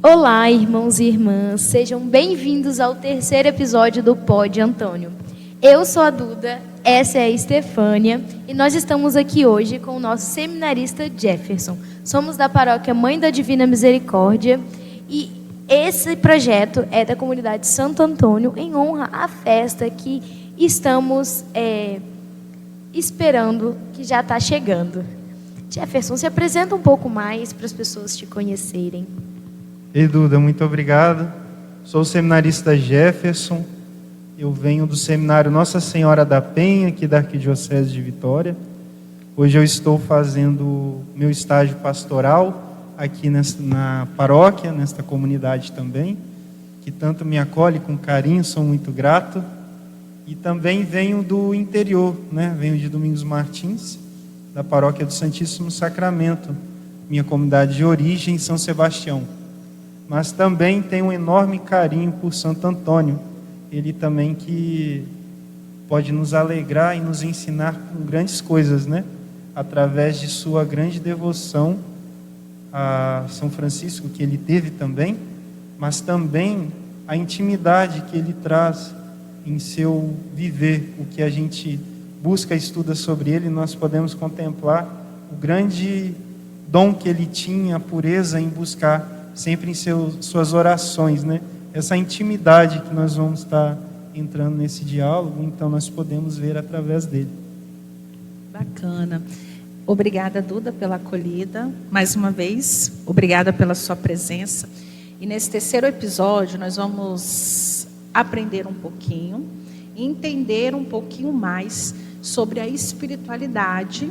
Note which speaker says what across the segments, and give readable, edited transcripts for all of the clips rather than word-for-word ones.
Speaker 1: Olá, irmãos e irmãs, sejam bem-vindos ao terceiro episódio do Pod Antônio. Eu sou a Duda, essa é a Estefânia e nós estamos aqui hoje com o nosso seminarista Jefferson. Somos da paróquia Mãe da Divina Misericórdia e esse projeto é da comunidade Santo Antônio em honra à festa que estamos esperando, que já está chegando. Jefferson, se apresenta um pouco mais para as pessoas te conhecerem.
Speaker 2: Ei, Duda, muito obrigado. Sou o seminarista Jefferson. Eu venho do seminário Nossa Senhora da Penha, aqui da Arquidiocese de Vitória. Hoje eu estou fazendo meu estágio pastoral aqui na paróquia, nesta comunidade também, que tanto me acolhe com carinho, sou muito grato. E também venho do interior, né? Venho de Domingos Martins, da paróquia do Santíssimo Sacramento, minha comunidade de origem, São Sebastião. Mas também tenho um enorme carinho por Santo Antônio, ele também que pode nos alegrar e nos ensinar com grandes coisas, né? Através de sua grande devoção a São Francisco, que ele teve também, mas também a intimidade que ele traz em seu viver, o que a gente busca e estuda sobre ele, nós podemos contemplar o grande dom que ele tinha, a pureza em buscar sempre em suas orações, né? Essa intimidade que nós vamos estar entrando nesse diálogo, então nós podemos ver através dele.
Speaker 3: Bacana. Obrigada, Duda, pela acolhida. Mais uma vez, obrigada pela sua presença. E nesse terceiro episódio, nós vamos aprender um pouquinho, entender um pouquinho mais sobre a espiritualidade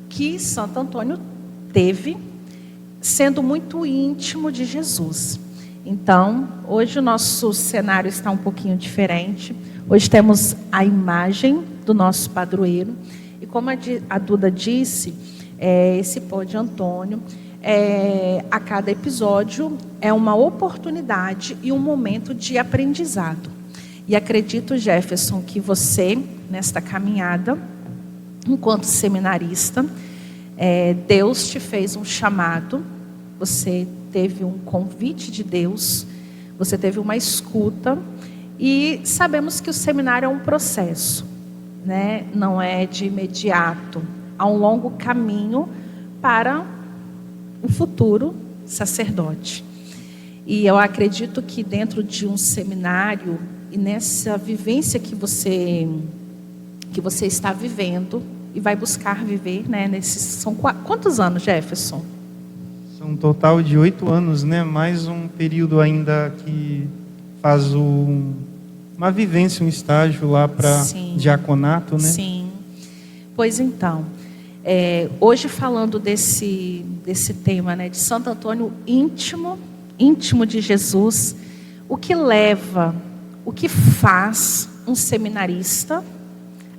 Speaker 3: que Santo Antônio teve, sendo muito íntimo de Jesus. Então, hoje o nosso cenário está um pouquinho diferente. Hoje temos a imagem do nosso padroeiro. E como a Duda disse, esse Pod Antônio, a cada episódio, é uma oportunidade e um momento de aprendizado. E acredito, Jefferson, que você, nesta caminhada, enquanto seminarista, Deus te fez um chamado, você teve um convite de Deus, você teve uma escuta, e sabemos que o seminário é um processo, né? Não é de imediato, há um longo caminho para o futuro sacerdote. E eu acredito que dentro de um seminário, e nessa vivência que você está vivendo, e vai buscar viver, né? São quantos anos, Jefferson?
Speaker 2: São um total de 8 anos, né? Mais um período ainda que faz uma vivência, um estágio lá para diaconato, né?
Speaker 3: Sim. Pois então, hoje falando desse tema, né? De Santo Antônio íntimo de Jesus, o que faz um seminarista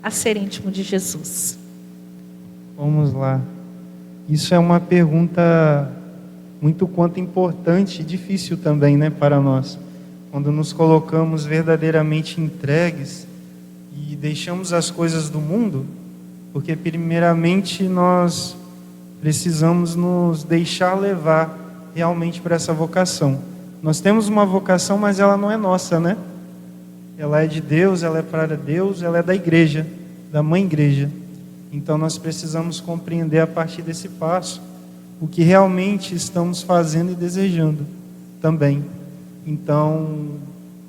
Speaker 3: a ser íntimo de Jesus?
Speaker 2: Vamos lá. Isso é uma pergunta muito quanto importante e difícil também, né, para nós. Quando nos colocamos verdadeiramente entregues e deixamos as coisas do mundo, porque primeiramente nós precisamos nos deixar levar realmente para essa vocação. Nós temos uma vocação, mas ela não é nossa, né? Ela é de Deus, ela é para Deus, ela é da igreja, da mãe igreja. Então nós precisamos compreender a partir desse passo o que realmente estamos fazendo e desejando também. Então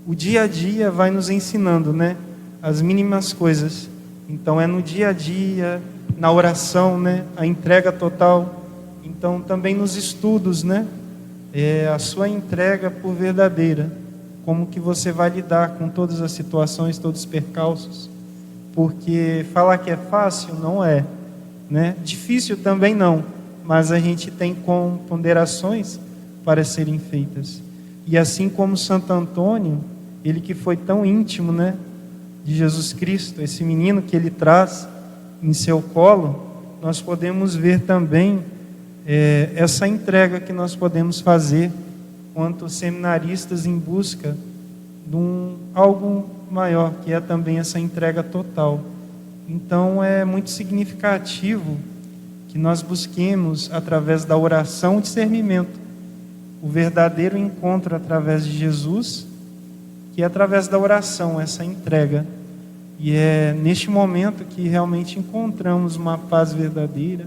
Speaker 2: o dia a dia vai nos ensinando, né? As mínimas coisas. Então é no dia a dia, na oração, né? A entrega total. Então também nos estudos, né? A sua entrega por verdadeira. Como que você vai lidar com todas as situações, todos os percalços. Porque falar que é fácil, não é, né? Difícil também não, mas a gente tem ponderações para serem feitas. E assim como Santo Antônio, ele que foi tão íntimo, né, de Jesus Cristo, esse menino que ele traz em seu colo, nós podemos ver também essa entrega que nós podemos fazer quanto seminaristas em busca de algo maior, que é também essa entrega total. Então é muito significativo que nós busquemos, através da oração, o discernimento o verdadeiro encontro através de Jesus, que é através da oração, essa entrega. E é neste momento que realmente encontramos uma paz verdadeira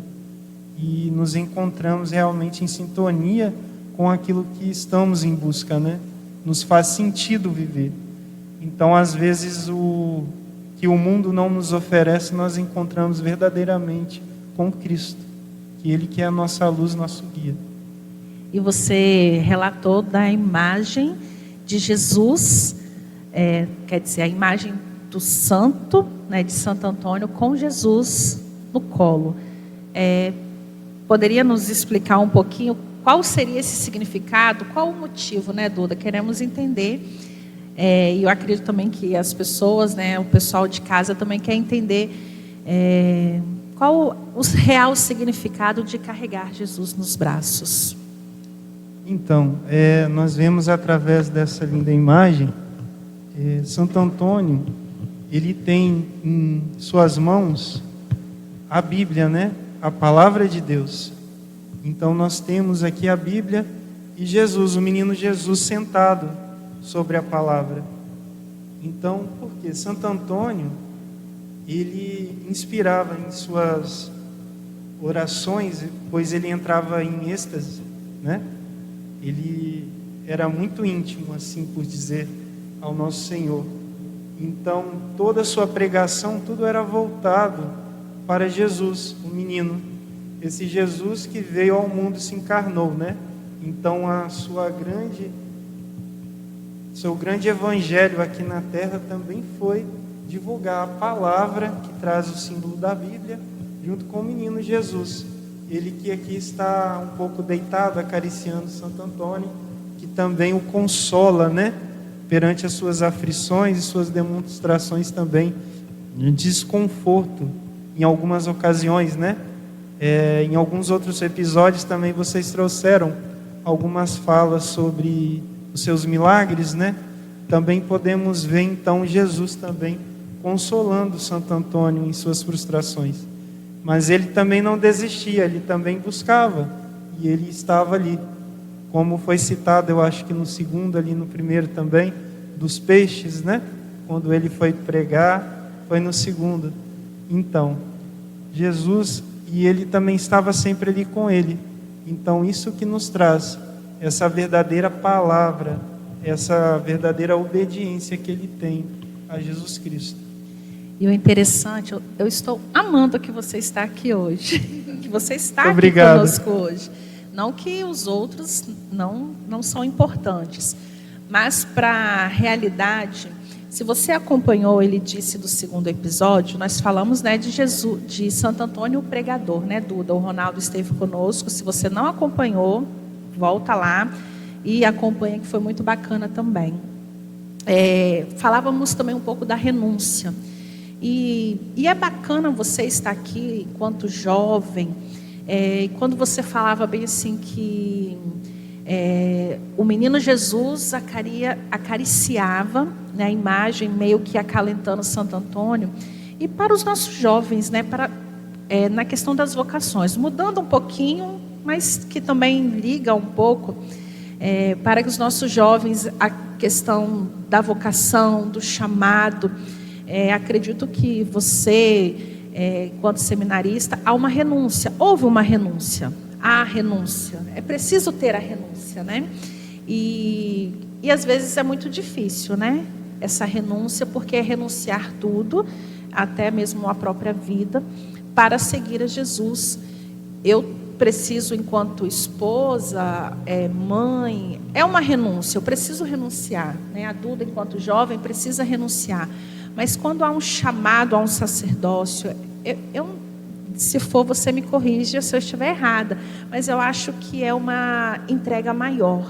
Speaker 2: e nos encontramos realmente em sintonia com aquilo que estamos em busca, né? Nos faz sentido viver. Então, às vezes, o que o mundo não nos oferece, nós encontramos verdadeiramente com Cristo, que Ele que é a nossa luz, nosso guia.
Speaker 3: E você relatou da imagem de Jesus, quer dizer, a imagem do santo, né, de Santo Antônio, com Jesus no colo. Poderia nos explicar um pouquinho qual seria esse significado, qual o motivo, né, Duda? Queremos entender, e eu acredito também que as pessoas, né, o pessoal de casa também quer entender qual o real significado de carregar Jesus nos braços.
Speaker 2: Então, nós vemos através dessa linda imagem, Santo Antônio, ele tem em suas mãos a Bíblia, né? A palavra de Deus. Então nós temos aqui a Bíblia e Jesus, o menino Jesus sentado sobre a palavra. Então, por quê? Santo Antônio, ele inspirava em suas orações, pois ele entrava em êxtase, né? Ele era muito íntimo, assim por dizer, ao nosso Senhor. Então, toda a sua pregação, tudo era voltado para Jesus, o menino. Esse Jesus que veio ao mundo e se encarnou, né? Então, seu grande evangelho aqui na terra também foi divulgar a palavra que traz o símbolo da Bíblia, junto com o menino Jesus. Ele que aqui está um pouco deitado, acariciando Santo Antônio, que também o consola, né? Perante as suas aflições e suas demonstrações também de desconforto, em algumas ocasiões, né? Em alguns outros episódios também vocês trouxeram algumas falas sobre os seus milagres, né? Também podemos ver então Jesus também consolando Santo Antônio em suas frustrações. Mas ele também não desistia, ele também buscava, e ele estava ali. Como foi citado, eu acho que no segundo, ali no primeiro também, dos peixes, né? Quando ele foi pregar, foi no segundo. Então, Jesus, e ele também estava sempre ali com ele. Então, isso que nos traz essa verdadeira palavra, essa verdadeira obediência que ele tem a Jesus Cristo.
Speaker 3: E o interessante, eu estou amando que você está aqui hoje, que você está
Speaker 2: Obrigado.
Speaker 3: aqui conosco hoje. Não que os outros não são importantes, mas para a realidade, se você acompanhou, ele disse do segundo episódio, nós falamos, né, de Jesus, de Santo Antônio o pregador, né, Duda? O Ronaldo esteve conosco. Se você não acompanhou, volta lá e acompanha, que foi muito bacana também. Falávamos também um pouco da renúncia. E é bacana você estar aqui enquanto jovem. Quando você falava bem assim que o menino Jesus acariciava, né, a imagem, meio que acalentando Santo Antônio. E para os nossos jovens, né, na questão das vocações, mudando um pouquinho, mas que também liga um pouco, para que os nossos jovens, a questão da vocação, do chamado, acredito que você, enquanto seminarista, há uma renúncia, houve uma renúncia, há renúncia, é preciso ter a renúncia, né? E às vezes é muito difícil, né? Essa renúncia, porque é renunciar tudo, até mesmo a própria vida, para seguir a Jesus. Eu preciso, enquanto esposa, mãe, é uma renúncia, eu preciso renunciar, né? A Duda, enquanto jovem, precisa renunciar. Mas quando há um chamado, há um sacerdócio, se for, você me corrija se eu estiver errada, mas eu acho que é uma entrega maior.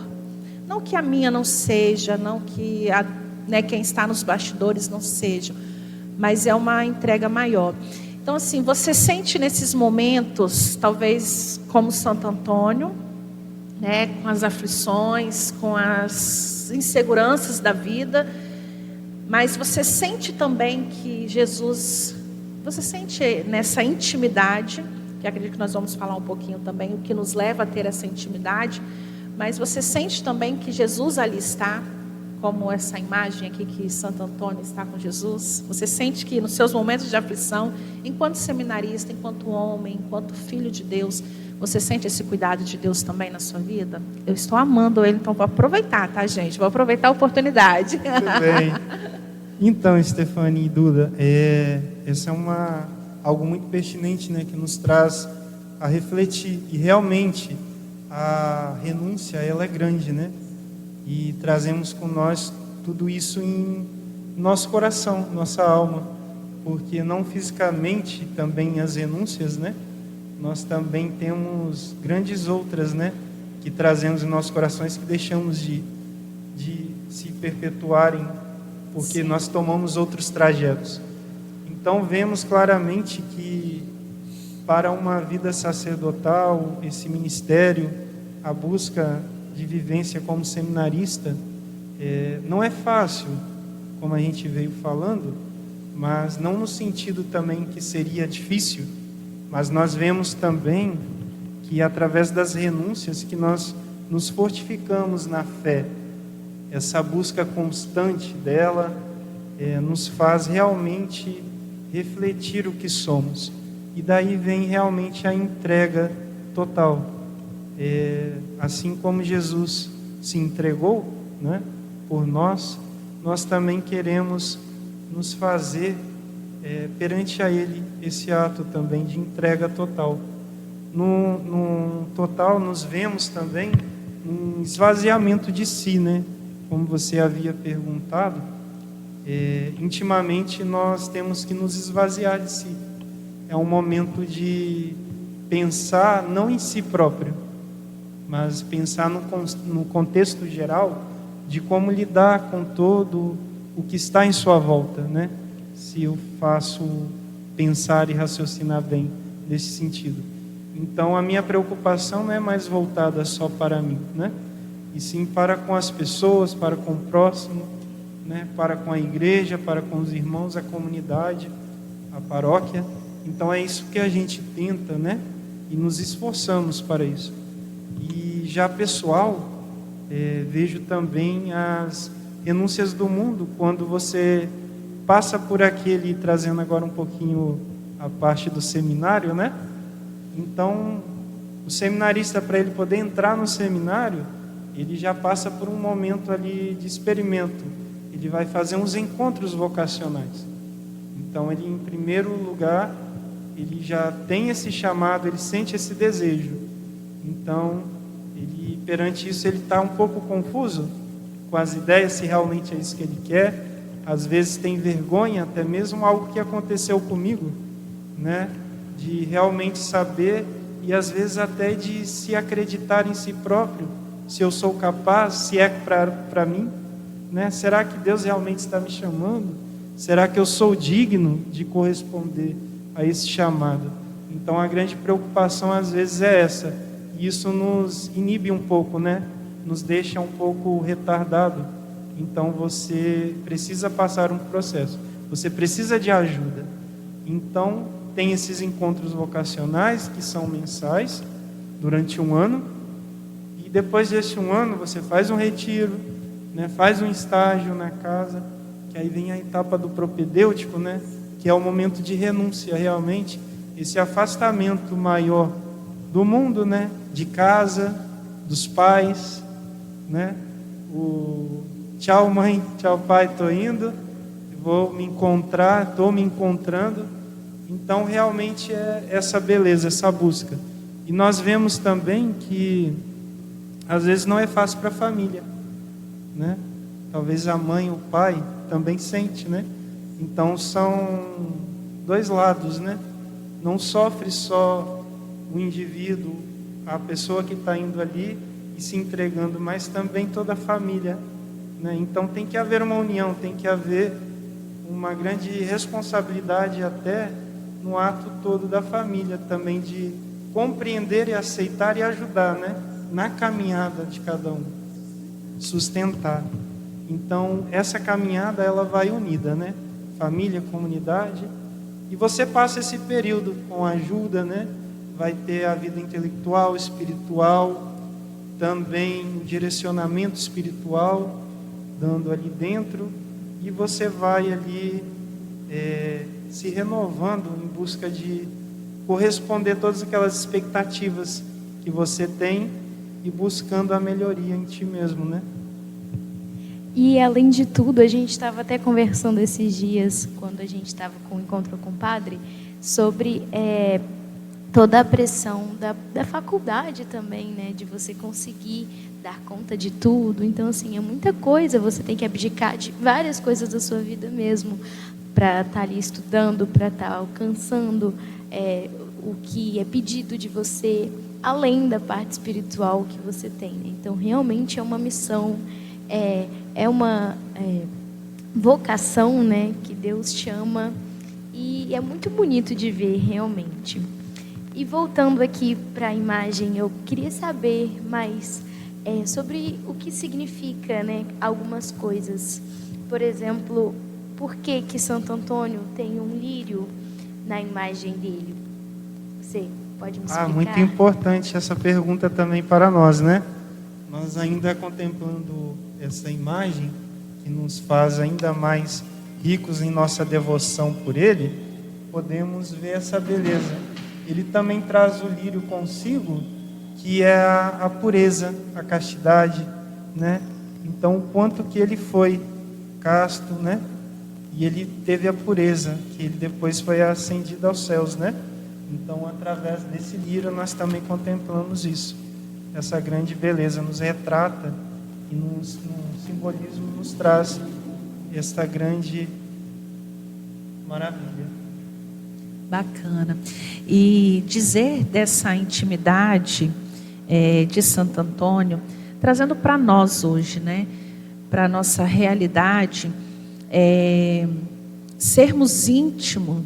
Speaker 3: Não que a minha não seja, não que quem está nos bastidores não seja, mas é uma entrega maior. Então, assim, você sente nesses momentos, talvez como Santo Antônio, né, com as aflições, com as inseguranças da vida, mas você sente também que Jesus, você sente nessa intimidade, que acredito que nós vamos falar um pouquinho também, o que nos leva a ter essa intimidade, Mas você sente também que Jesus ali está, como essa imagem aqui que Santo Antônio está com Jesus? Você sente que nos seus momentos de aflição, enquanto seminarista, enquanto homem, enquanto filho de Deus, você sente esse cuidado de Deus também na sua vida? Eu estou amando ele, então vou aproveitar, tá, gente? Vou aproveitar a oportunidade.
Speaker 2: Muito bem. Então, Stefania e Duda, essa é algo muito pertinente, né, que nos traz a refletir. E realmente, a renúncia, ela é grande, né? E trazemos com nós tudo isso em nosso coração, nossa alma. Porque não fisicamente também as renúncias, né? Nós também temos grandes outras, né? Que trazemos em nossos corações, que deixamos de se perpetuarem, porque nós tomamos outros trajetos. Então vemos claramente que para uma vida sacerdotal, esse ministério, a busca de vivência como seminarista, não é fácil, como a gente veio falando, mas não no sentido também que seria difícil, mas nós vemos também que através das renúncias que nós nos fortificamos na fé. Essa busca constante dela nos faz realmente refletir o que somos. E daí vem realmente a entrega total. Assim como Jesus se entregou, né, por nós, nós também queremos nos fazer perante a Ele esse ato também de entrega total. No total, nos vemos também um esvaziamento de si, né? Como você havia perguntado, intimamente nós temos que nos esvaziar de si. É um momento de pensar não em si próprio, mas pensar no contexto geral de como lidar com todo o que está em sua volta, né? Se eu faço pensar e raciocinar bem nesse sentido. Então a minha preocupação não é mais voltada só para mim, né? E sim para com as pessoas, para com o próximo, né? Para com a igreja, para com os irmãos, a comunidade, a paróquia. Então é isso que a gente tenta, né? E nos esforçamos para isso. E já pessoal, vejo também as renúncias do mundo, quando você passa por aquele, trazendo agora um pouquinho a parte do seminário, né? Então, o seminarista, para ele poder entrar no seminário, ele já passa por um momento ali de experimento. Ele vai fazer uns encontros vocacionais. Então, ele, em primeiro lugar, ele já tem esse chamado, ele sente esse desejo. Então, ele, perante isso, ele está um pouco confuso com as ideias, se realmente é isso que ele quer. Às vezes tem vergonha, até mesmo algo que aconteceu comigo, né? De realmente saber e às vezes até de se acreditar em si próprio, se eu sou capaz, se é para mim, né? Será que Deus realmente está me chamando? Será que eu sou digno de corresponder a esse chamado? Então a grande preocupação às vezes é essa, e isso nos inibe um pouco, né? Nos deixa um pouco retardado. Então você precisa passar um processo, você precisa de ajuda. Então tem esses encontros vocacionais que são mensais durante um ano, e depois desse um ano você faz um retiro, né? Faz um estágio na casa, que aí vem a etapa do propedêutico, né? Que é o momento de renúncia, realmente esse afastamento maior do mundo, né? De casa, dos pais, né? Tchau mãe, tchau pai, estou indo, vou me encontrar, estou me encontrando. Então realmente é essa beleza, essa busca. E nós vemos também que às vezes não é fácil para a família, né? Talvez a mãe ou o pai também sente, né? Então são dois lados, né? Não sofre só o indivíduo, a pessoa que está indo ali e se entregando, mas também toda a família, né? Então tem que haver uma união, tem que haver uma grande responsabilidade até no ato todo da família também, de compreender e aceitar e ajudar, né? Na caminhada de cada um, sustentar. Então essa caminhada ela vai unida, né? Família, comunidade, e você passa esse período com ajuda, né? Vai ter a vida intelectual, espiritual, também um direcionamento espiritual, dando ali dentro, e você vai ali se renovando em busca de corresponder a todas aquelas expectativas que você tem e buscando a melhoria em ti mesmo, né?
Speaker 1: E, além de tudo, a gente estava até conversando esses dias, quando a gente estava com o encontro com o padre, sobre toda a pressão da faculdade também, né? De você conseguir dar conta de tudo. Então, assim, é muita coisa. Você tem que abdicar de várias coisas da sua vida mesmo, para estar ali estudando, para estar alcançando o que é pedido de você, além da parte espiritual que você tem, né? Então, realmente é uma missão, é uma vocação, né, que Deus chama, e é muito bonito de ver, realmente. E voltando aqui para a imagem, eu queria saber mais sobre o que significa, né, algumas coisas. Por exemplo, por que Santo Antônio tem um lírio na imagem dele? Você pode me explicar?
Speaker 2: Muito importante essa pergunta também para nós, né? Nós ainda contemplando essa imagem, que nos faz ainda mais ricos em nossa devoção por ele, podemos ver essa beleza. Ele também traz o lírio consigo, que é a pureza, a castidade, né? Então, o quanto que ele foi casto, né? E ele teve a pureza, que ele depois foi ascendido aos céus, né? Então, através desse lírio, nós também contemplamos isso. Essa grande beleza nos retrata e no simbolismo nos traz esta grande maravilha.
Speaker 3: Bacana. E dizer dessa intimidade de Santo Antônio, trazendo para nós hoje, né? Para a nossa realidade, sermos íntimos,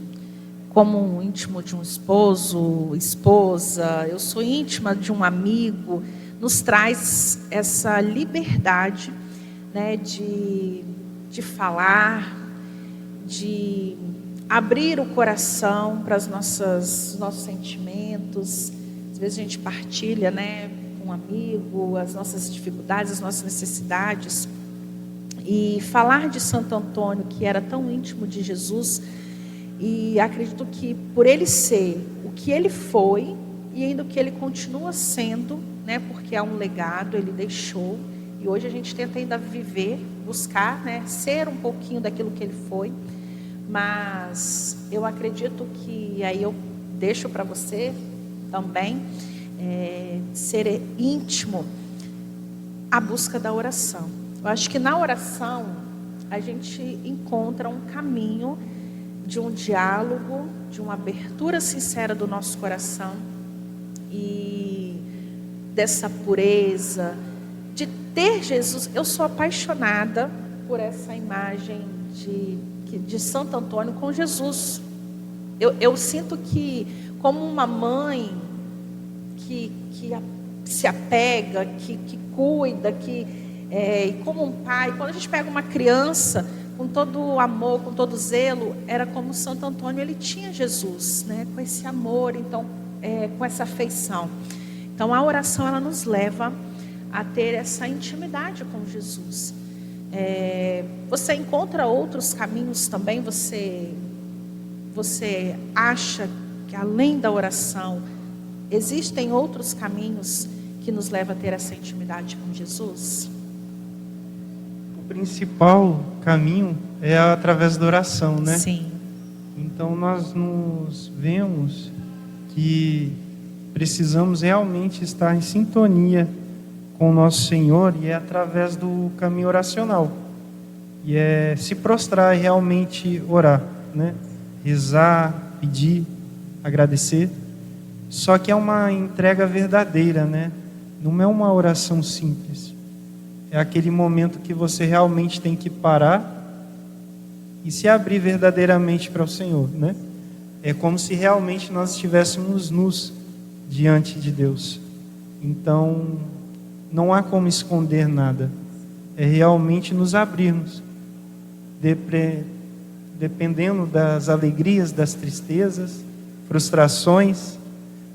Speaker 3: como íntimo de um esposo, esposa, eu sou íntima de um amigo, nos traz essa liberdade, né, de falar, de abrir o coração para os nossos sentimentos. Às vezes a gente partilha, né, com um amigo as nossas dificuldades, as nossas necessidades. E falar de Santo Antônio, que era tão íntimo de Jesus, e acredito que por ele ser o que ele foi e ainda o que ele continua sendo, né, porque é um legado, ele deixou, e hoje a gente tenta ainda viver, buscar, né, ser um pouquinho daquilo que ele foi. Mas eu acredito que, aí eu deixo para você também, ser íntimo, a busca da oração. Eu acho que na oração a gente encontra um caminho de um diálogo, de uma abertura sincera do nosso coração e dessa pureza, de ter Jesus. Eu sou apaixonada por essa imagem de Santo Antônio com Jesus. Eu sinto que, como uma mãe que se apega, que cuida, e como um pai, quando a gente pega uma criança com todo o amor, com todo o zelo, era como Santo Antônio, ele tinha Jesus, né? Com esse amor, então, com essa afeição. Então, a oração, ela nos leva a ter essa intimidade com Jesus. Você encontra outros caminhos também? Você acha que, além da oração, existem outros caminhos que nos levam a ter essa intimidade com Jesus?
Speaker 2: O principal caminho é através da oração, né?
Speaker 3: Sim.
Speaker 2: Então nós nos vemos que precisamos realmente estar em sintonia com o nosso Senhor, e é através do caminho oracional. E é se prostrar e realmente orar, né? Rezar, pedir, agradecer. Só que é uma entrega verdadeira, né? Não é uma oração simples. É aquele momento que você realmente tem que parar e se abrir verdadeiramente para o Senhor, né? É como se realmente nós estivéssemos nus diante de Deus. Então, não há como esconder nada. É realmente nos abrirmos, dependendo das alegrias, das tristezas, frustrações,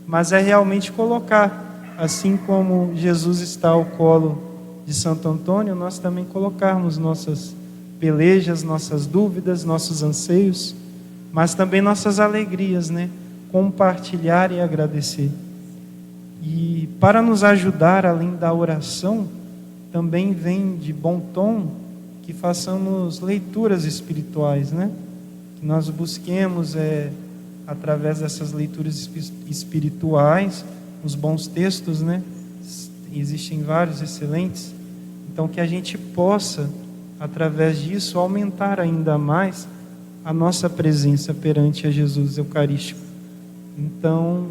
Speaker 2: mas é realmente colocar assim como Jesus está ao colo de Santo Antônio, nós também colocarmos nossas pelejas, nossas dúvidas, nossos anseios, mas também nossas alegrias, né? Compartilhar e agradecer. E para nos ajudar, além da oração, também vem de bom tom que façamos leituras espirituais, né? Que nós busquemos, através dessas leituras espirituais, os bons textos, né? Existem vários excelentes. Então, que a gente possa, através disso, aumentar ainda mais a nossa presença perante a Jesus Eucarístico. Então,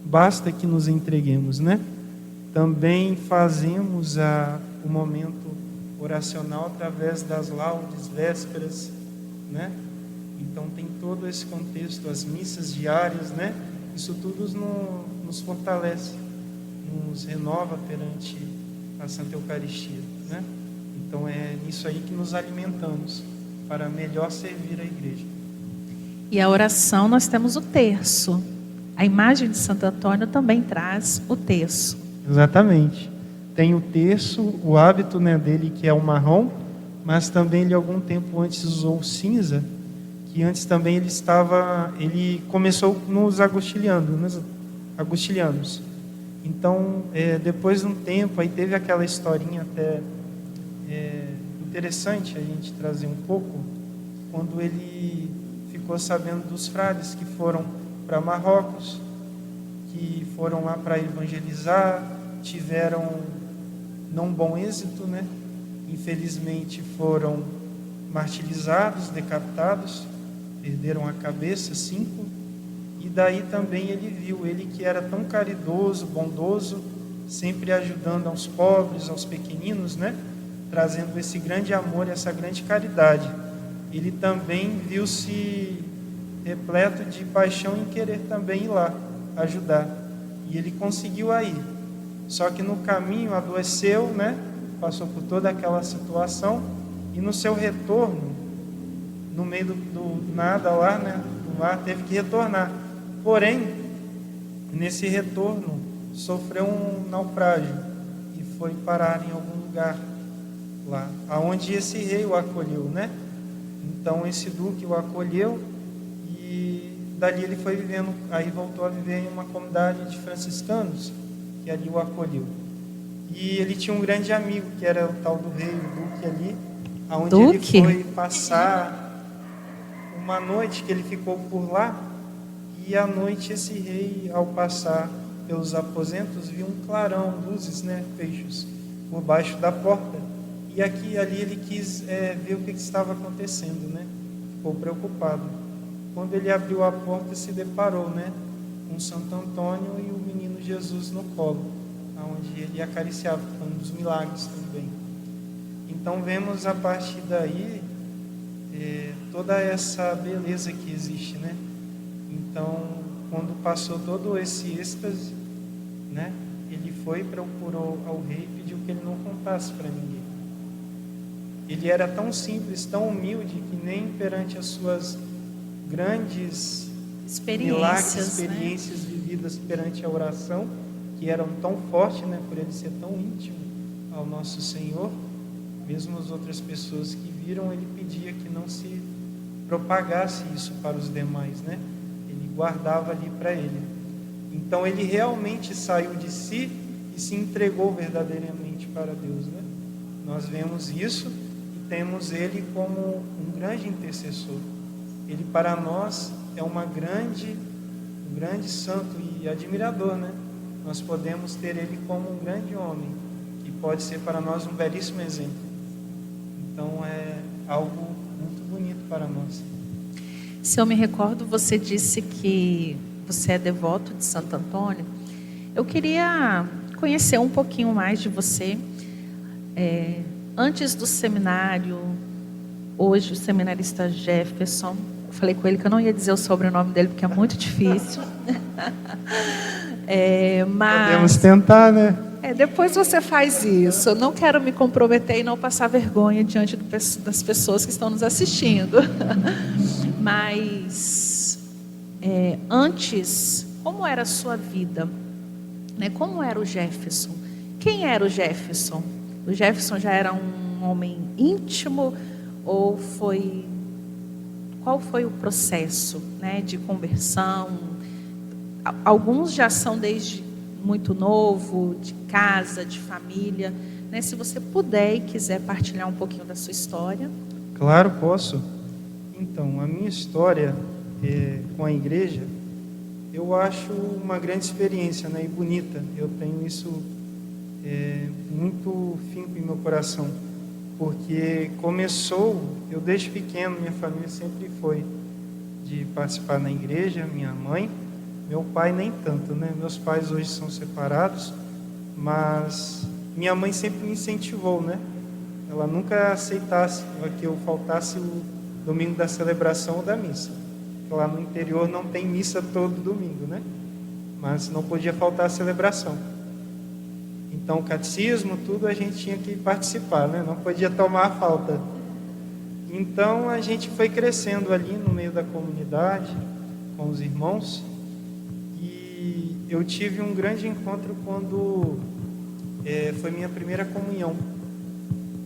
Speaker 2: basta que nos entreguemos, né? Também fazemos o momento oracional através das laudes, vésperas, né? Então tem todo esse contexto, as missas diárias, né? Isso tudo nos fortalece, nos renova perante a Santa Eucaristia, né? Então é nisso aí que nos alimentamos para melhor servir a igreja.
Speaker 3: E a oração, nós temos o terço. A imagem de Santo Antônio também traz o terço. Exatamente.
Speaker 2: Tem o terço, o hábito, né, dele, que é o marrom, mas também ele algum tempo antes usou o cinza, que antes também ele começou nos agostinhanos. Então, depois de um tempo, aí teve aquela historinha até interessante a gente trazer um pouco, quando ele ficou sabendo dos frades que foram para Marrocos, que foram lá para evangelizar, tiveram não bom êxito, né? Infelizmente foram martirizados, decapitados, perderam a cabeça, 5. E daí também ele viu, ele que era tão caridoso, bondoso, sempre ajudando aos pobres, aos pequeninos, né? Trazendo esse grande amor, essa grande caridade. Ele também viu-se repleto de paixão em querer também ir lá ajudar. E ele conseguiu aí. Só que no caminho adoeceu, né? Passou por toda aquela situação, e no seu retorno, no meio do nada lá, né? Do mar, teve que retornar. Porém, nesse retorno, sofreu um naufrágio e foi parar em algum lugar lá, aonde esse rei o acolheu, né? Então esse duque o acolheu, e dali ele foi vivendo, aí voltou a viver em uma comunidade de franciscanos, que ali o acolheu. E ele tinha um grande amigo, que era o tal do rei, o duque ali, aonde ele foi passar uma noite que ele ficou por lá. E à noite esse rei, ao passar pelos aposentos, viu um clarão, luzes, né, feixes, por baixo da porta. E ali ele quis ver o que estava acontecendo, né? Ficou preocupado. Quando ele abriu a porta, se deparou, né, com Santo Antônio e o menino Jesus no colo, onde ele acariciava, um dos milagres também. Então vemos a partir daí toda essa beleza que existe, né? Então, quando passou todo esse êxtase, né, ele procurou ao rei e pediu que ele não contasse para ninguém. Ele era tão simples, tão humilde, que nem perante as suas grandes experiências vividas perante a oração, que eram tão fortes, né, por ele ser tão íntimo ao nosso Senhor, mesmo as outras pessoas que viram, ele pedia que não se propagasse isso para os demais, né? Ele guardava ali para ele. Então ele realmente saiu de si e se entregou verdadeiramente para Deus, né? Nós vemos isso e temos ele como um grande intercessor. Ele para nós é um grande santo e admirador, né? Nós podemos ter ele como um grande homem, que pode ser para nós um belíssimo exemplo. Então é algo muito bonito para nós.
Speaker 3: Se eu me recordo, você disse que você é devoto de Santo Antônio. Eu queria conhecer um pouquinho mais de você. Antes do seminário, hoje o seminarista Jefferson, eu falei com ele que eu não ia dizer o sobrenome dele, porque é muito difícil. Mas
Speaker 2: podemos tentar, né?
Speaker 3: Depois você faz isso. Eu não quero me comprometer e não passar vergonha diante das pessoas que estão nos assistindo. Mas antes, como era a sua vida? né? Como era o Jefferson? Quem era o Jefferson? O Jefferson já era um homem íntimo ou qual foi o processo, né, de conversão? Alguns já são desde muito novo, de casa, de família, né? Se você puder e quiser partilhar um pouquinho da sua história.
Speaker 2: Claro, posso. Então, a minha história com a igreja, eu acho uma grande experiência, né, e bonita. Eu tenho isso muito finco em meu coração, porque começou, eu desde pequeno, minha família sempre foi de participar na igreja, minha mãe, meu pai nem tanto, né? Meus pais hoje são separados, mas minha mãe sempre me incentivou, né? Ela nunca aceitasse que eu faltasse o domingo da celebração ou da missa. Lá no interior não tem missa todo domingo, né? Mas não podia faltar a celebração. Então, o catecismo, tudo a gente tinha que participar, né? Não podia tomar falta. Então, a gente foi crescendo ali no meio da comunidade, com os irmãos. E eu tive um grande encontro quando foi minha primeira comunhão.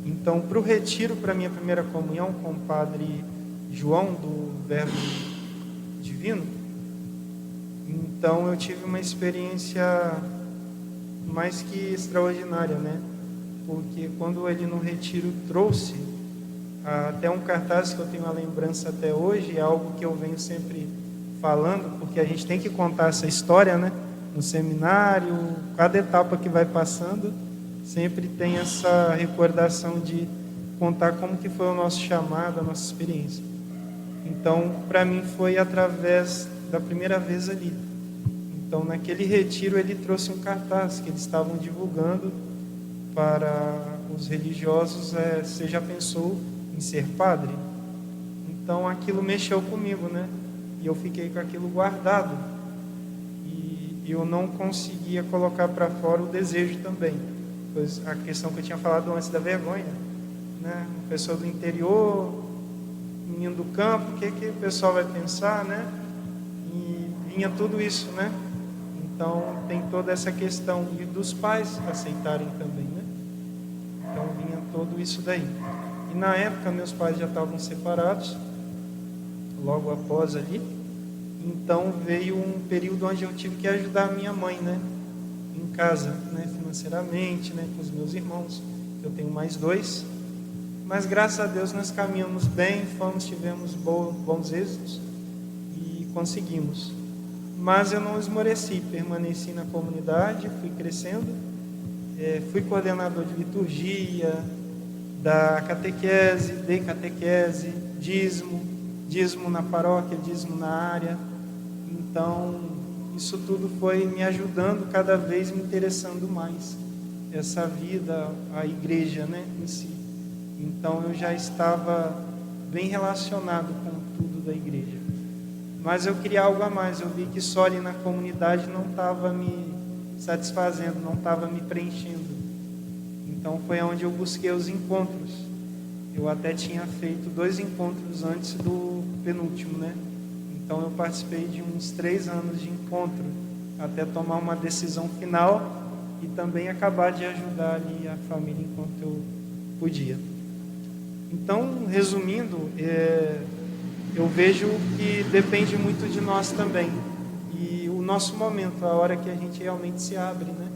Speaker 2: Então, para o retiro, para minha primeira comunhão com o padre João, do Verbo Divino, então eu tive uma experiência mais que extraordinária, né? Porque quando ele no retiro trouxe até um cartaz que eu tenho uma lembrança até hoje, é algo que eu venho sempre falando, porque a gente tem que contar essa história, né? No seminário, cada etapa que vai passando, sempre tem essa recordação de contar como que foi o nosso chamado, a nossa experiência. Então, para mim foi através da primeira vez ali. Então, naquele retiro, ele trouxe um cartaz que eles estavam divulgando para os religiosos. Você já pensou em ser padre? Então, aquilo mexeu comigo, né? E eu fiquei com aquilo guardado. E eu não conseguia colocar para fora o desejo também. Pois a questão que eu tinha falado antes da vergonha, né? Uma pessoa do interior, menino do campo, o que o pessoal vai pensar, né? E vinha tudo isso, né? Então tem toda essa questão e dos pais aceitarem também, né? Então vinha tudo isso daí. E na época meus pais já estavam separados, logo após ali. Então veio um período onde eu tive que ajudar a minha mãe, né? Em casa, né? Financeiramente, né? Com os meus irmãos, eu tenho mais 2. Mas graças a Deus nós caminhamos bem, tivemos bons êxitos e conseguimos. Mas eu não esmoreci, permaneci na comunidade, fui crescendo, fui coordenador de liturgia, da catequese, dei catequese, dízimo na paróquia, dízimo na área. Então, isso tudo foi me ajudando, cada vez me interessando mais. Essa vida, a igreja, né, em si. Então eu já estava bem relacionado com tudo da igreja. Mas eu queria algo a mais. Eu vi que só ali na comunidade não estava me satisfazendo, não estava me preenchendo. Então foi onde eu busquei os encontros. Eu até tinha feito 2 encontros antes do penúltimo, né? Então eu participei de uns 3 anos de encontro, até tomar uma decisão final e também acabar de ajudar ali a família enquanto eu podia. Então, resumindo, eu vejo que depende muito de nós também. E o nosso momento, a hora que a gente realmente se abre, né?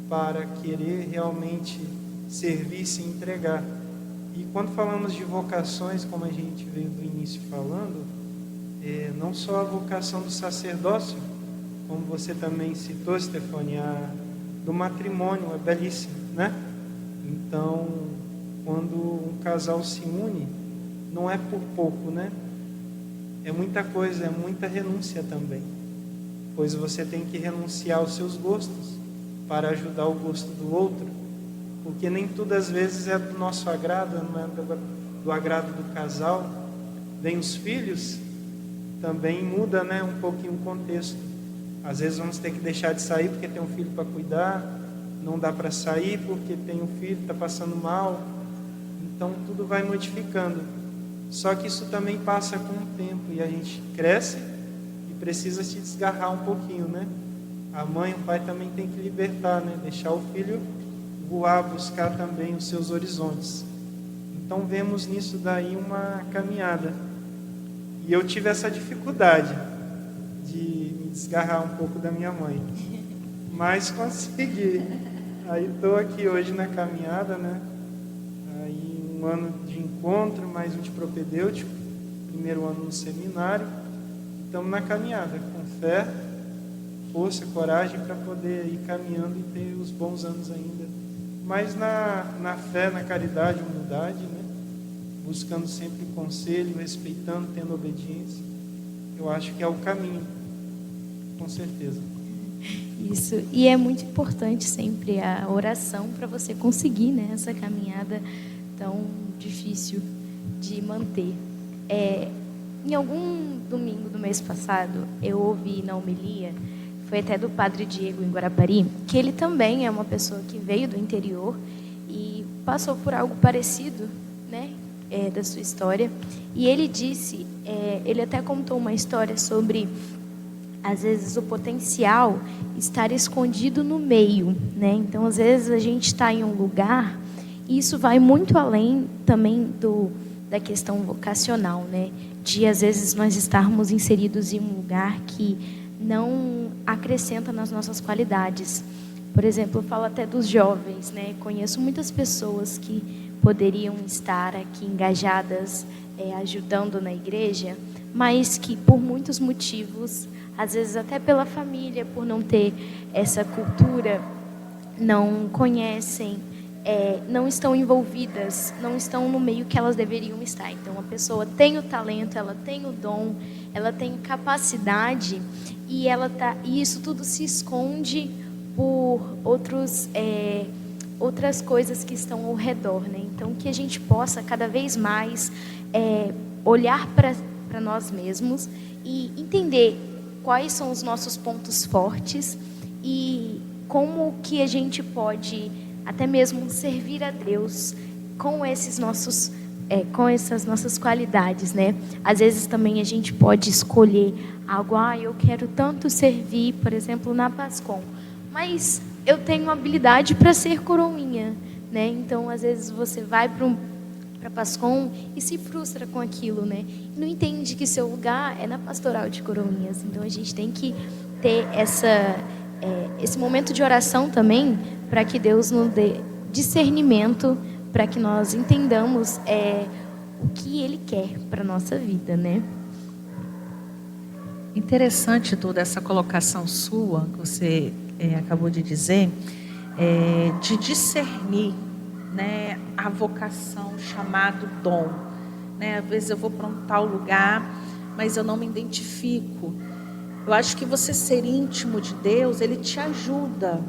Speaker 2: Para querer realmente servir, se entregar. E quando falamos de vocações, como a gente veio do início falando, não só a vocação do sacerdócio, como você também citou, Stefania, do matrimônio, é belíssimo, né? Então, quando um casal se une, não é por pouco, né? É muita coisa, é muita renúncia também. Pois você tem que renunciar aos seus gostos para ajudar o gosto do outro. Porque nem tudo às vezes é do nosso agrado, não é do agrado do casal. Vem os filhos, também muda, né, um pouquinho o contexto. Às vezes vamos ter que deixar de sair porque tem um filho para cuidar, não dá para sair porque tem um filho que está passando mal. Então tudo vai modificando. Só que isso também passa com o tempo e a gente cresce e precisa se desgarrar um pouquinho, né? a mãe, o pai também tem que libertar, né? Deixar o filho voar, buscar também os seus horizontes. Então vemos nisso daí uma caminhada. E eu tive essa dificuldade de me desgarrar um pouco da minha mãe, mas consegui. Aí estou aqui hoje na caminhada, né? Aí um ano de encontro, mais um de propedêutico, primeiro ano no seminário. Estamos na caminhada, com fé, força, coragem para poder ir caminhando e ter os bons anos ainda. Mas na fé, na caridade, humildade, né? Buscando sempre conselho, respeitando, tendo obediência. Eu acho que é o caminho, com certeza.
Speaker 1: Isso, e é muito importante sempre a oração para você conseguir, né, essa caminhada tão difícil de manter. Em algum domingo do mês passado, eu ouvi na homilia, foi até do Padre Diego em Guarapari, que ele também é uma pessoa que veio do interior e passou por algo parecido, né, da sua história. E ele disse, ele até contou uma história sobre, às vezes, o potencial estar escondido no meio, né? Então, às vezes, a gente está em um lugar, e isso vai muito além também da questão vocacional, né? De, às vezes, nós estarmos inseridos em um lugar que não acrescenta nas nossas qualidades. Por exemplo, eu falo até dos jovens, né? Conheço muitas pessoas que poderiam estar aqui engajadas, ajudando na igreja, mas que, por muitos motivos, às vezes até pela família, por não ter essa cultura, não conhecem, não estão envolvidas, não estão no meio que elas deveriam estar. Então, a pessoa tem o talento, ela tem o dom, ela tem capacidade, e isso tudo se esconde por outras coisas que estão ao redor, né? Então, que a gente possa cada vez mais olhar para nós mesmos e entender quais são os nossos pontos fortes e como que a gente pode até mesmo servir a Deus com essas nossas qualidades, né? Às vezes também a gente pode escolher algo, eu quero tanto servir, por exemplo, na Pascom, mas eu tenho habilidade para ser coroinha, né? Então, às vezes você vai para Pascom e se frustra com aquilo, né? E não entende que seu lugar é na pastoral de coroinhas. Então, a gente tem que ter esse momento de oração também, para que Deus nos dê discernimento, para que nós entendamos o que Ele quer para a nossa vida, né?
Speaker 3: Interessante toda essa colocação sua, que você acabou de dizer, de discernir, né, a vocação, o chamado dom, né? Às vezes eu vou para um tal lugar, mas eu não me identifico. Eu acho que você ser íntimo de Deus, Ele te ajuda,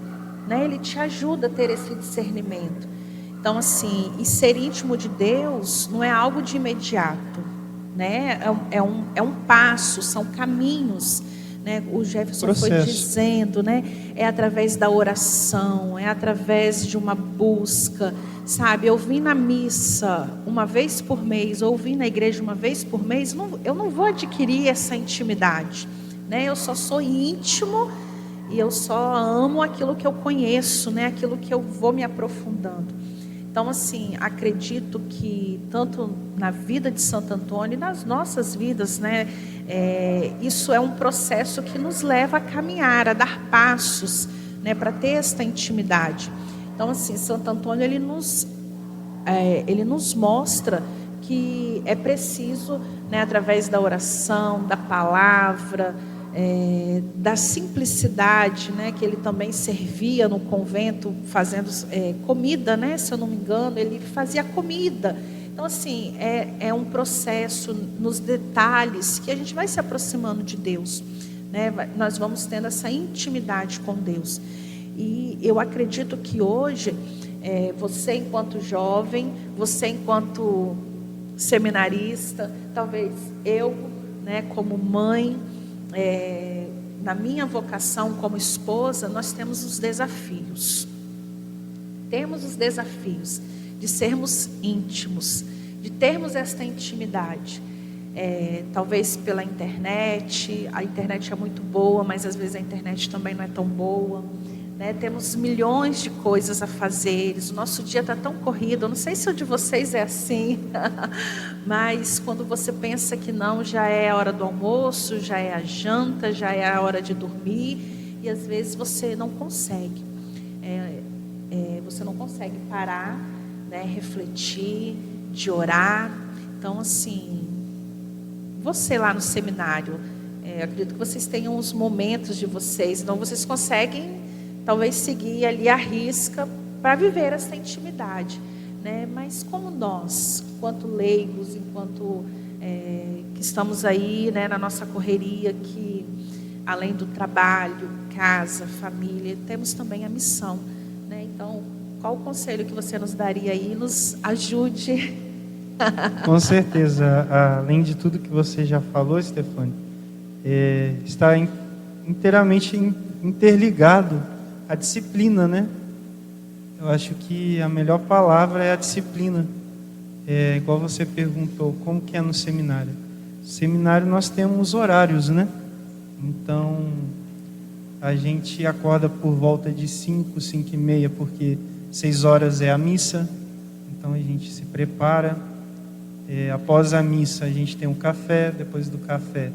Speaker 3: né? Ele te ajuda a ter esse discernimento. Então, assim, e ser íntimo de Deus não é algo de imediato, né? É um passo, são caminhos, né? O Jefferson foi dizendo, né? É através da oração, é através de uma busca, sabe? Eu vim na missa uma vez por mês, ou vim na igreja uma vez por mês, eu não vou adquirir essa intimidade, né? Eu só sou íntimo e eu só amo aquilo que eu conheço, né? Aquilo que eu vou me aprofundando. Então, assim, acredito que tanto na vida de Santo Antônio e nas nossas vidas, né? Isso é um processo que nos leva a caminhar, a dar passos, né? Para ter esta intimidade. Então, assim, Santo Antônio, ele nos mostra que é preciso, né? Através da oração, da palavra, da simplicidade, né, que ele também servia no convento fazendo comida, né, se eu não me engano, ele fazia comida. Então, assim, é um processo nos detalhes que a gente vai se aproximando de Deus, né? Nós vamos tendo essa intimidade com Deus. E eu acredito que hoje, você enquanto jovem, você enquanto seminarista, talvez eu, né, como mãe, na minha vocação como esposa, nós temos os desafios. Temos os desafios de sermos íntimos, de termos esta intimidade. talvez pela internet. A internet é muito boa, mas às vezes a internet também não é tão boa, né? Temos milhões de coisas a fazer, o nosso dia está tão corrido. Eu não sei se o de vocês é assim, mas quando você pensa que não, já é a hora do almoço, já é a janta, já é a hora de dormir, e às vezes você não consegue. Você não consegue parar, né, refletir, de orar. Então, assim, você lá no seminário, acredito que vocês tenham os momentos de vocês, então vocês conseguem talvez seguir ali à risca para viver essa intimidade, né? Mas como nós, enquanto leigos, enquanto que estamos aí, né, na nossa correria, que além do trabalho, casa, família, temos também a missão, né? Então, qual o conselho que você nos daria aí? Nos ajude.
Speaker 2: Com certeza, além de tudo que você já falou, Stefânia, está inteiramente interligado à disciplina, né? Eu acho que a melhor palavra é a disciplina. Igual você perguntou, como que é no seminário? No seminário nós temos horários, né? Então, a gente acorda por volta de 5, 5:30, porque 6 horas é a missa. Então, a gente se prepara. Após a missa, a gente tem um café. Depois do café,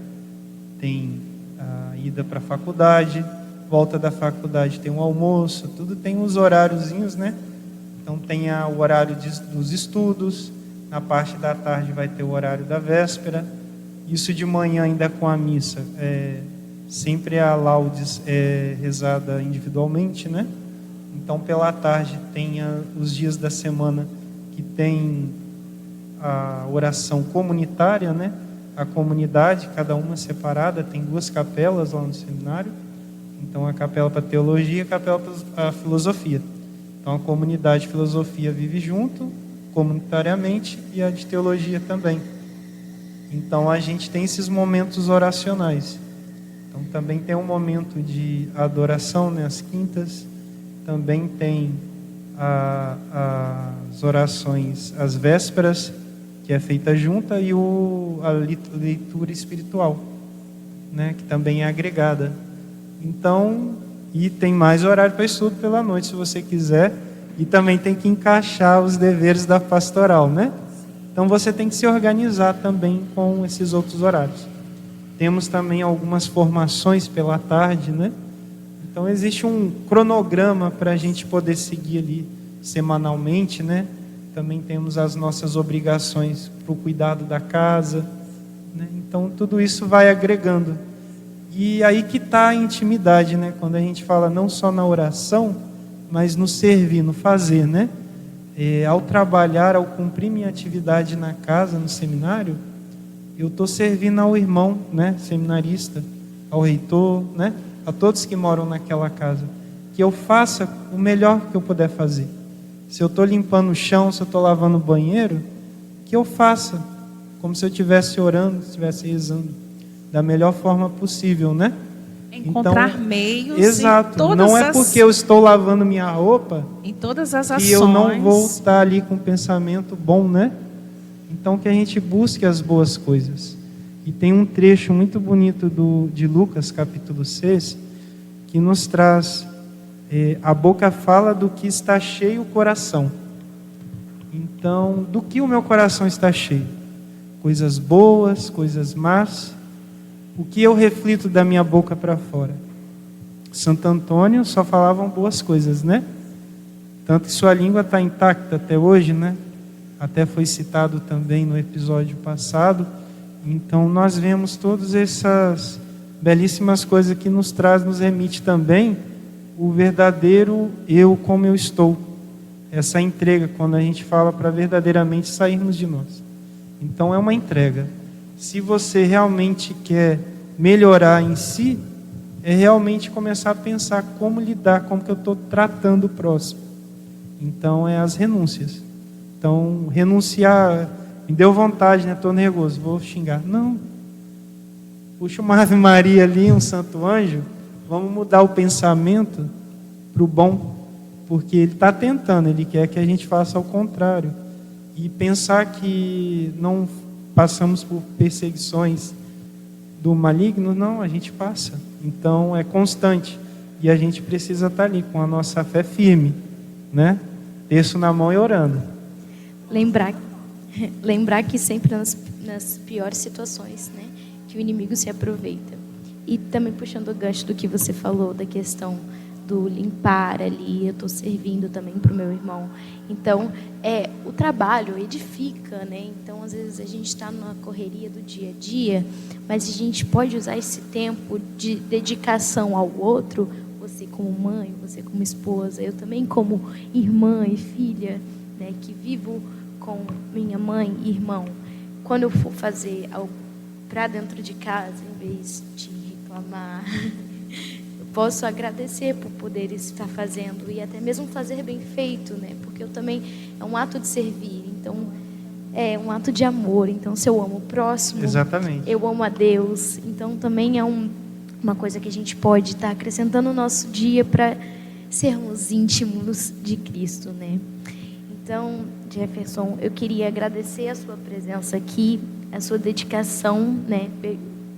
Speaker 2: tem a ida para a faculdade. Volta da faculdade, tem um almoço. Tudo tem uns horáriozinhos, né? Então, tem o horário dos estudos. Na parte da tarde vai ter o horário da véspera. Isso de manhã, ainda com a missa, sempre a laudes rezada individualmente, né? Então, pela tarde, tem os dias da semana que tem a oração comunitária, né? A comunidade, cada uma separada, tem 2 capelas lá no seminário. Então, a capela para teologia e a capela para filosofia. Então, a comunidade de filosofia vive junto, comunitariamente, e a de teologia também. Então, a gente tem esses momentos oracionais. Então, também tem um momento de adoração, né, às quintas. Também tem as orações às vésperas, que é feita junta, e a leitura espiritual, né, que também é agregada. Então, e tem mais horário para estudo pela noite, se você quiser. E também tem que encaixar os deveres da pastoral, né? Então, você tem que se organizar também com esses outros horários. Temos também algumas formações pela tarde, né? Então, existe um cronograma para a gente poder seguir ali semanalmente, né? Também temos as nossas obrigações para o cuidado da casa, né? Então, tudo isso vai agregando. E aí que está a intimidade, né? Quando a gente fala não só na oração, mas no servir, no fazer, né? Ao trabalhar, ao cumprir minha atividade na casa, no seminário, eu estou servindo ao irmão, né, seminarista, ao reitor, né, a todos que moram naquela casa, que eu faça o melhor que eu puder fazer. Se eu estou limpando o chão, se eu estou lavando o banheiro, que eu faça como se eu estivesse orando, se estivesse rezando, da melhor forma possível, né?
Speaker 3: Encontrar meios.
Speaker 2: Exato. Não é porque eu estou lavando minha roupa
Speaker 3: em todas as ações
Speaker 2: que eu não vou estar ali com um pensamento bom, né? Então, que a gente busque as boas coisas. E tem um trecho muito bonito de Lucas, capítulo 6, que nos traz: a boca fala do que está cheio o coração. Então, do que o meu coração está cheio? Coisas boas, coisas más. O que eu reflito da minha boca para fora? Santo Antônio só falavam boas coisas, né? Tanto que sua língua está intacta até hoje, né? Até foi citado também no episódio passado. Então, nós vemos todas essas belíssimas coisas que nos remite também o verdadeiro eu como eu estou. Essa entrega, quando a gente fala para verdadeiramente sairmos de nós. Então, é uma entrega. Se você realmente quer melhorar em si, é realmente começar a pensar como lidar, como que eu estou tratando o próximo. Então, é as renúncias. Então, renunciar, me deu vontade, né? Estou nervoso, vou xingar. Não. Puxa uma Ave Maria ali, um santo anjo, vamos mudar o pensamento para o bom, porque ele está tentando, ele quer que a gente faça ao contrário. E pensar que não passamos por perseguições do maligno? Não, a gente passa. Então é constante. E a gente precisa estar ali com a nossa fé firme, né? Terço na mão e orando.
Speaker 1: Lembrar que sempre nas piores situações, né, que o inimigo se aproveita. E também puxando o gancho do que você falou, da questão do limpar ali, eu estou servindo também para o meu irmão. Então, o trabalho edifica, né? Então, às vezes a gente está numa correria do dia a dia, mas a gente pode usar esse tempo de dedicação ao outro, você como mãe, você como esposa, eu também como irmã e filha, né, que vivo com minha mãe e irmão. Quando eu for fazer algo para dentro de casa, em vez de reclamar, eu posso agradecer por poder estar fazendo e até mesmo fazer bem feito, né? Porque eu também é um ato de servir, então é um ato de amor. Então, se eu amo o próximo,
Speaker 2: exatamente,
Speaker 1: eu amo a Deus. Então, também é uma coisa que a gente pode estar acrescentando no nosso dia para sermos íntimos de Cristo, né? Então, Jefferson, eu queria agradecer a sua presença aqui, a sua dedicação, né,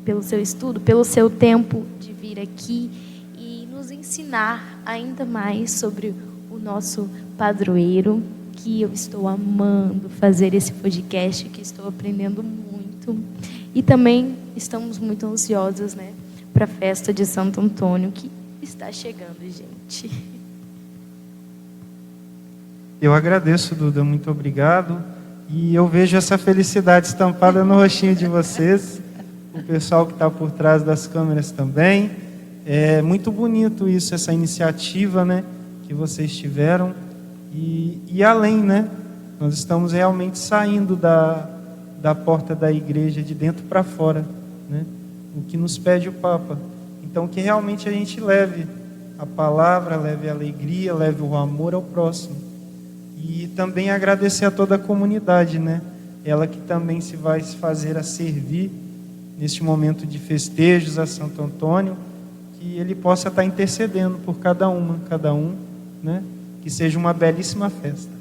Speaker 1: pelo seu estudo, pelo seu tempo de vir aqui e nos ensinar ainda mais sobre o nosso padroeiro, que eu estou amando fazer esse podcast, que estou aprendendo muito. E também estamos muito ansiosos, né, para a festa de Santo Antônio, que está chegando, gente.
Speaker 2: Eu agradeço, Duda, muito obrigado. E eu vejo essa felicidade estampada no rostinho de vocês, o pessoal que está por trás das câmeras também. É muito bonito isso, essa iniciativa, né, que vocês tiveram. E além, né, nós estamos realmente saindo da porta da igreja de dentro para fora, né, o que nos pede o Papa. Então, que realmente a gente leve a palavra, leve a alegria, leve o amor ao próximo. E também agradecer a toda a comunidade, né? Ela que também se vai se fazer a servir neste momento de festejos a Santo Antônio, que ele possa estar intercedendo por cada um, né? Que seja uma belíssima festa.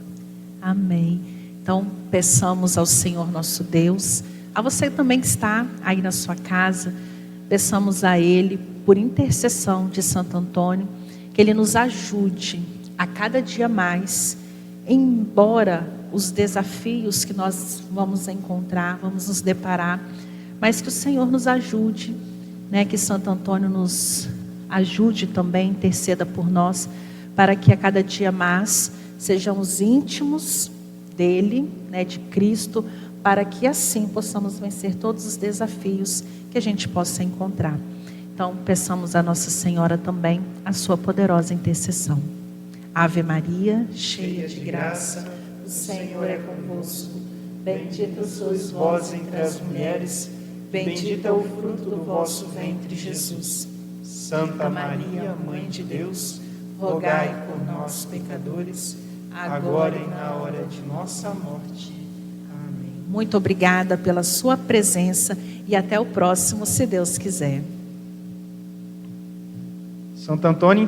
Speaker 3: Amém. Então, peçamos ao Senhor nosso Deus, a você também que está aí na sua casa, peçamos a Ele, por intercessão de Santo Antônio, que Ele nos ajude a cada dia mais, embora os desafios que nós vamos encontrar, vamos nos deparar, mas que o Senhor nos ajude, né? Que Santo Antônio nos ajude também, interceda por nós, para que a cada dia mais sejamos íntimos dele, né, de Cristo, para que assim possamos vencer todos os desafios que a gente possa encontrar. Então, peçamos a Nossa Senhora também a sua poderosa intercessão. Ave Maria, cheia de graça, o Senhor é convosco. Bendita sois vós entre as mulheres, bendito é o fruto do vosso ventre, Jesus.
Speaker 2: Santa Maria, Mãe de Deus, rogai por nós, pecadores, agora e na hora de nossa morte. Amém.
Speaker 3: Muito obrigada pela sua presença e até o próximo, se Deus quiser.
Speaker 2: Santo Antônio